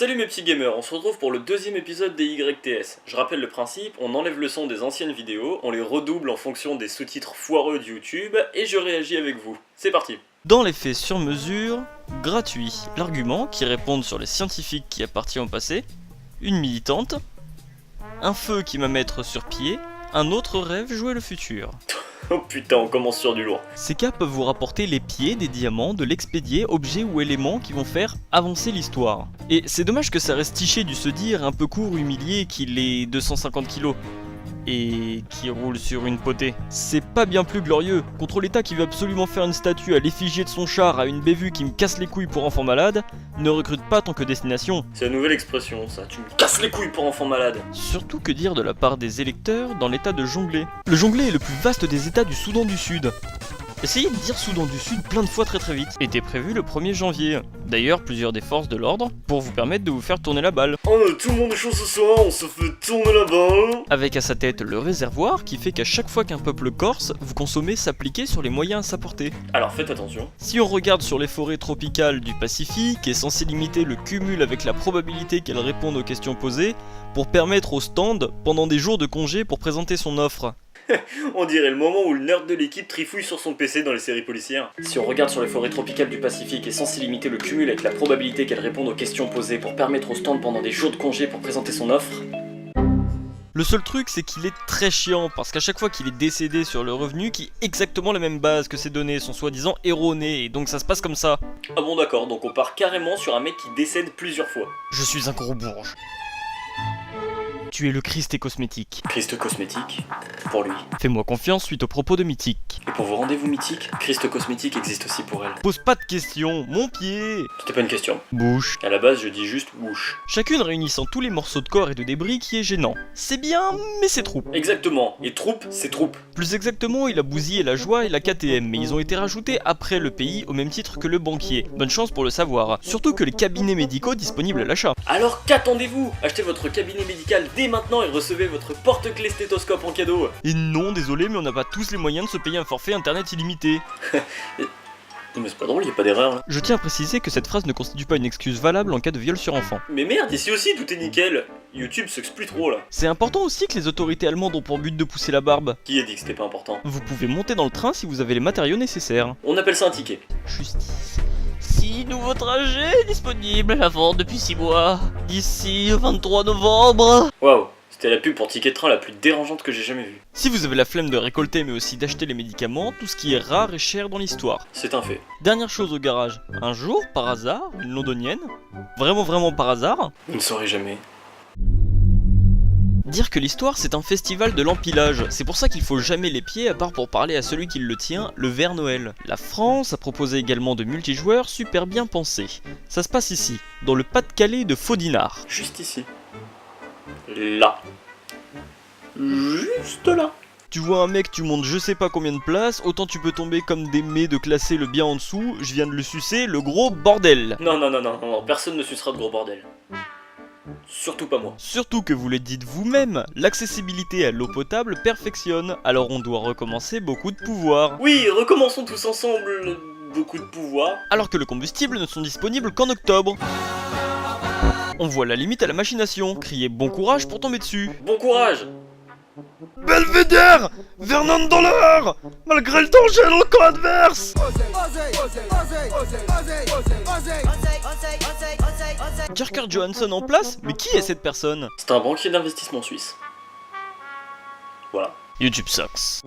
Salut mes petits gamers, on se retrouve pour le deuxième épisode des YTS. Je rappelle le principe, on enlève le son des anciennes vidéos, on les redouble en fonction des sous-titres foireux de YouTube, et je réagis avec vous. C'est parti. Dans les faits sur mesure, gratuit, l'argument qui répondent sur les scientifiques qui appartiennent au passé, une militante, un feu qui va mettre sur pied, un autre rêve jouer le futur. Oh putain, on commence sur du lourd. Ces cas peuvent vous rapporter les pieds, des diamants, de l'expédié, objets ou éléments qui vont faire avancer l'histoire. Et c'est dommage que ça reste tiché du se dire un peu court, humilié, qu'il est 250 kilos. Et qui roule sur une potée. C'est pas bien plus glorieux. Contre l'État qui veut absolument faire une statue à l'effigie de son char à une bévue qui me casse les couilles pour enfants malades, ne recrute pas tant que destination. C'est la nouvelle expression ça, tu me casses les couilles pour enfants malades. Surtout que dire de la part des électeurs dans l'état de Jonglei. Le Jonglei est le plus vaste des états du Soudan du Sud. Essayez de dire Soudan du Sud plein de fois très vite. Était prévu le 1er janvier. D'ailleurs, plusieurs des forces de l'ordre pour vous permettre de vous faire tourner la balle. Oh mais tout le monde est chaud ce soir, on se fait tourner la balle. Avec à sa tête le réservoir qui fait qu'à chaque fois qu'un peuple corse vous consommez s'appliquer sur les moyens à sa portée. Alors faites attention. Si on regarde sur les forêts tropicales du Pacifique, est censé limiter le cumul avec la probabilité qu'elles répondent aux questions posées pour permettre au stand pendant des jours de congé pour présenter son offre. On dirait le moment où le nerd de l'équipe trifouille sur son PC dans les séries policières. Si on regarde sur les forêts tropicales du Pacifique est censé limiter le cumul avec la probabilité qu'elles répondent aux questions posées pour permettre au stand pendant des jours de congé pour présenter son offre. Le seul truc c'est qu'il est très chiant parce qu'à chaque fois qu'il est décédé sur le revenu qui est exactement la même base que ces données sont soi-disant erronées et donc ça se passe comme ça. Ah bon d'accord, donc on part carrément sur un mec qui décède plusieurs fois. Je suis un gros bourge. Tu es le Christ et cosmétique. Christ cosmétique, pour lui. Fais-moi confiance suite aux propos de Mythique. Et pour vos rendez-vous mythiques, Christ cosmétique existe aussi pour elle. Pose pas de questions, mon pied. C'était pas une question. Bouche. À la base, je dis juste bouche. Chacune réunissant tous les morceaux de corps et de débris qui est gênant. C'est bien, mais c'est trop. Exactement, et troupe, c'est troupe. Plus exactement, il a bousillé la joie et la KTM, mais ils ont été rajoutés après le pays au même titre que le banquier. Bonne chance pour le savoir. Surtout que les cabinets médicaux disponibles à l'achat. Alors qu'attendez-vous? Achetez votre cabinet médical dès maintenant et recevez votre porte-clés stéthoscope en cadeau. Et non, désolé, mais on n'a pas tous les moyens de se payer un forfait internet illimité. Mais c'est pas drôle, y a pas d'erreur là. Je tiens à préciser que cette phrase ne constitue pas une excuse valable en cas de viol sur enfant. Mais merde, ici aussi tout est nickel. YouTube s'exploite trop là. C'est important aussi que les autorités allemandes ont pour but de pousser la barbe. Qui a dit que c'était pas important? Vous pouvez monter dans le train si vous avez les matériaux nécessaires. On appelle ça un ticket. Justice. 6 nouveaux trajets disponibles à la vente depuis 6 mois. D'ici au 23 novembre. Waouh, c'était la pub pour ticket de train la plus dérangeante que j'ai jamais vue. Si vous avez la flemme de récolter mais aussi d'acheter les médicaments, tout ce qui est rare est cher dans l'histoire. C'est un fait. Dernière chose au garage, un jour, par hasard, une londonienne, vraiment par hasard, Vous ne saurez jamais. dire que l'histoire c'est un festival de l'empilage, c'est pour ça qu'il faut jamais les pieds à part pour parler à celui qui le tient, le Père Noël. La France a proposé également de multijoueurs super bien pensés. Ça se passe ici, dans le Pas-de-Calais de Faudinard. Juste ici. Là. Juste là. Tu vois un mec, tu montes je sais pas combien de places, autant tu peux tomber comme des mets de classer le bien en dessous, je viens de le sucer, le gros bordel. Non, personne ne sucera de gros bordel. Surtout pas moi. Surtout que vous le dites vous-même, l'accessibilité à l'eau potable perfectionne, alors on doit recommencer beaucoup de pouvoir. Oui, recommençons tous ensemble. Beaucoup de pouvoir. Alors que le combustible ne sont disponibles qu'en octobre. On voit la limite à la machination, criez bon courage pour tomber dessus. Bon courage. Belvédère, Vernon dans l'heure, malgré le danger dans le camp adverse. Jerker Johansson en place? Mais qui est cette personne? C'est un banquier d'investissement suisse. Voilà. YouTube sucks.